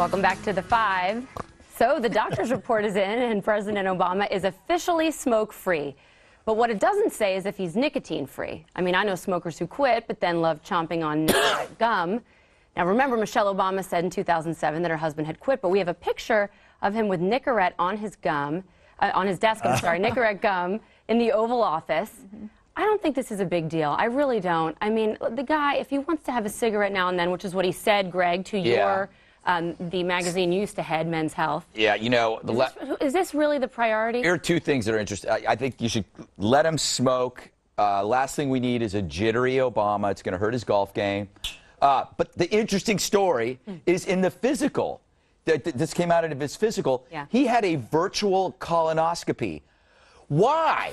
Welcome back to The Five. So the doctor's report is in, and President Obama is officially smoke-free. But what it doesn't say is if he's nicotine-free. I mean, I know smokers who quit, but then love chomping on gum. Now, remember, Michelle Obama said in 2007 that her husband had quit, but we have a picture of him with Nicorette on his gum, on his desk, I'm sorry, Nicorette gum in the Oval Office. I don't think this is a big deal. I really don't. I mean, the guy, if he wants to have a cigarette now and then, which is what he said, Greg, to your, the magazine you used to head, Men's Health. Yeah, you know. Is this really the priority? Here are two things that are interesting. I think you should let him smoke. Last thing we need is a jittery Obama. It's going to hurt his golf game. But the interesting story is in the physical. This came out of his physical. Yeah. He had a virtual colonoscopy. Why?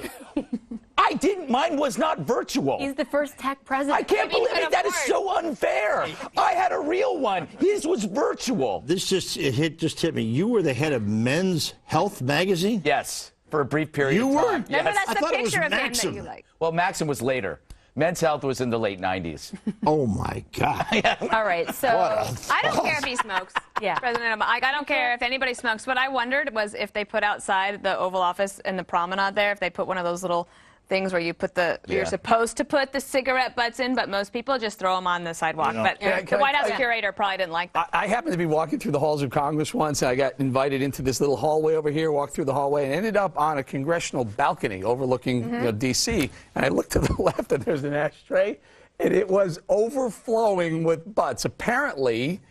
I didn't. Mine was not virtual. He's the first tech president. I can't believe it. That is so unfair. I had a real one. His was virtual. This just hit me. You were the head of Men's Health magazine? Yes, for a brief period of time. You were? Yes. Remember, that's I the thought picture it was of him Maxim. that you like. Well, Maxim was later. Men's Health was in the late 90s. Oh, my God. All right, so I don't care if he smokes. Yeah. President Obama. I don't care if anybody smokes. What I wondered was if they put outside the Oval Office and the promenade there, if they put one of those little things where you put the, you're supposed to put the cigarette butts in, but most people just throw them on the sidewalk. You know, but the White House curator probably didn't like that. I happened to be walking through the halls of Congress once, and I got invited into this little hallway over here, walked through the hallway, and ended up on a congressional balcony overlooking D.C. And I looked to the left, and there's an ashtray, and it was overflowing with butts. Apparently,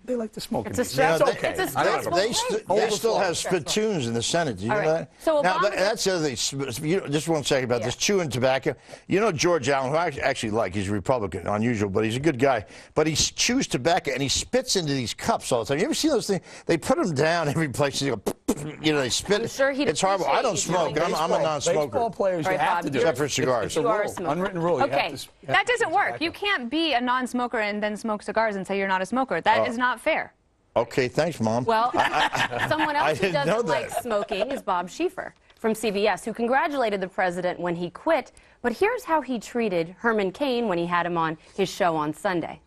they like to smoke. It's a stressful. Okay. It's a stressful. They still have spittoons in the Senate. Do you know that? So now, that's the other thing. Just one second about this chewing tobacco. You know George Allen, who I actually like. He's a Republican, unusual, but he's a good guy. But he chews tobacco and he spits into these cups all the time. You ever see those things? They put them down every place. They go, you know, they spit. I'm sure it's horrible. I don't smoke. I'm a non-smoker. Baseball players, you have to do it. Except for cigars. It's a rule, unwritten rule. Okay. That doesn't work. You can't be a non-smoker and then smoke cigars and say you're not a smoker. That is not fair. Okay, thanks, Mom. Well, someone else who doesn't like smoking is Bob Schieffer from CBS, who congratulated the president when he quit. But here's how he treated Herman Cain when he had him on his show on Sunday.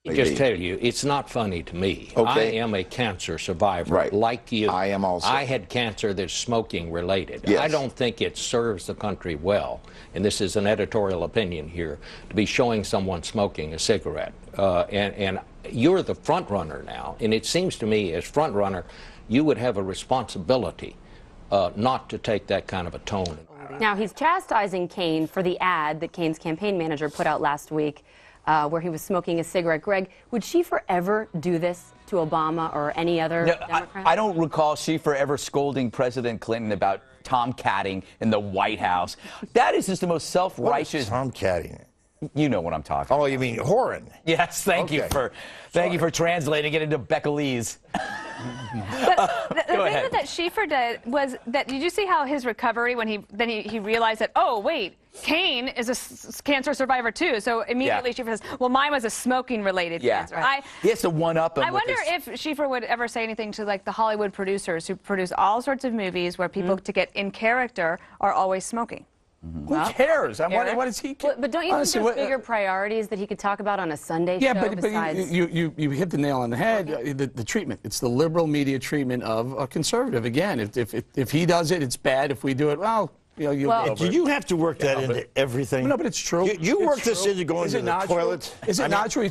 Just tell you, it's not funny to me. Okay. I am a cancer survivor, like you. I am also. I had cancer that's smoking related. Yes. I don't think it serves the country well, and this is an editorial opinion here, to be showing someone smoking a cigarette. And you're the front runner now, and it seems to me as front runner, you would have a responsibility not to take that kind of a tone. Now, he's chastising Cain for the ad that Cain's campaign manager put out last week where he was smoking a cigarette. Greg, would Schieffer ever do this to Obama or any other Democrat? I don't recall Schieffer ever scolding President Clinton about tomcatting in the White House. That is just the most self-righteous. Tomcatting. You know what I'm talking about. Oh, you mean whoring? Yes, thank you for translating it into Beckelese. The thing that Schieffer did was that, did you see how his recovery, when he realized that, oh, wait, Cain is a cancer survivor too. So immediately Schieffer says, well, mine was a smoking-related cancer. He has to one-up him. I wonder if Schieffer would ever say anything to, like, the Hollywood producers who produce all sorts of movies where people to get in character are always smoking. Who cares? What does he care? But don't you think there's bigger priorities that he could talk about on a Sunday show besides? You hit the nail on the head. The treatment. It's the liberal media treatment of a conservative. Again, if he does it, it's bad. If we do it, well, you know, do you have to work that into everything? No, but it's true. You work this into going to the toilet. Is it not true?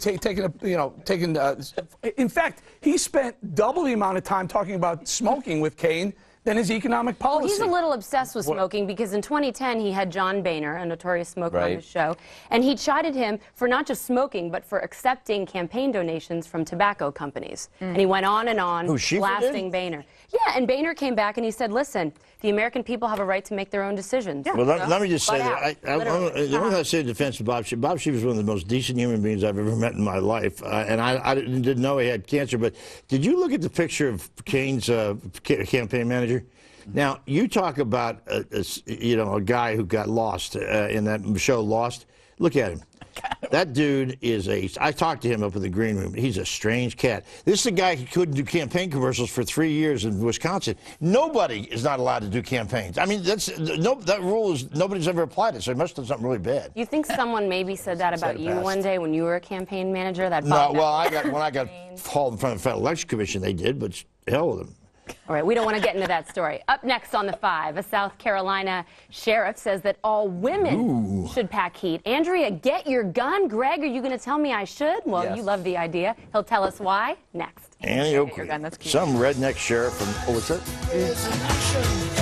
In fact, he spent double the amount of time talking about smoking with Cain than his economic policy. Well, he's a little obsessed with smoking because in 2010 he had John Boehner, a notorious smoker, on his show, and he chided him for not just smoking but for accepting campaign donations from tobacco companies. And he went on and on, blasting Boehner. Yeah, and Boehner came back and he said, listen, the American people have a right to make their own decisions. Well, let me just say that the only thing I say in defense of Bob Schieffer is one of the most decent human beings I've ever met in my life. And I didn't know he had cancer, but did you look at the picture of Cain's campaign manager? Now, you talk about a guy who got lost in that show, Lost. Look at him. That dude is I talked to him up in the green room. He's a strange cat. This is a guy who couldn't do campaign commercials for 3 years in Wisconsin. Nobody is not allowed to do campaigns. I mean, that rule is, nobody's ever applied it, so he must have done something really bad. You think someone maybe said that about you one day when you were a campaign manager? That No, well, when I got hauled in front of the Federal Election Commission, they did, but hell with them. All right, we don't want to get into that story. Up next on the 5, a South Carolina sheriff says that all women should pack heat. Andrea, get your gun. Greg, are you going to tell me I should? Well, Yes. you love the idea. He'll tell us why next. Annie Oakley, gun, that's cute. some redneck sheriff from, what's that?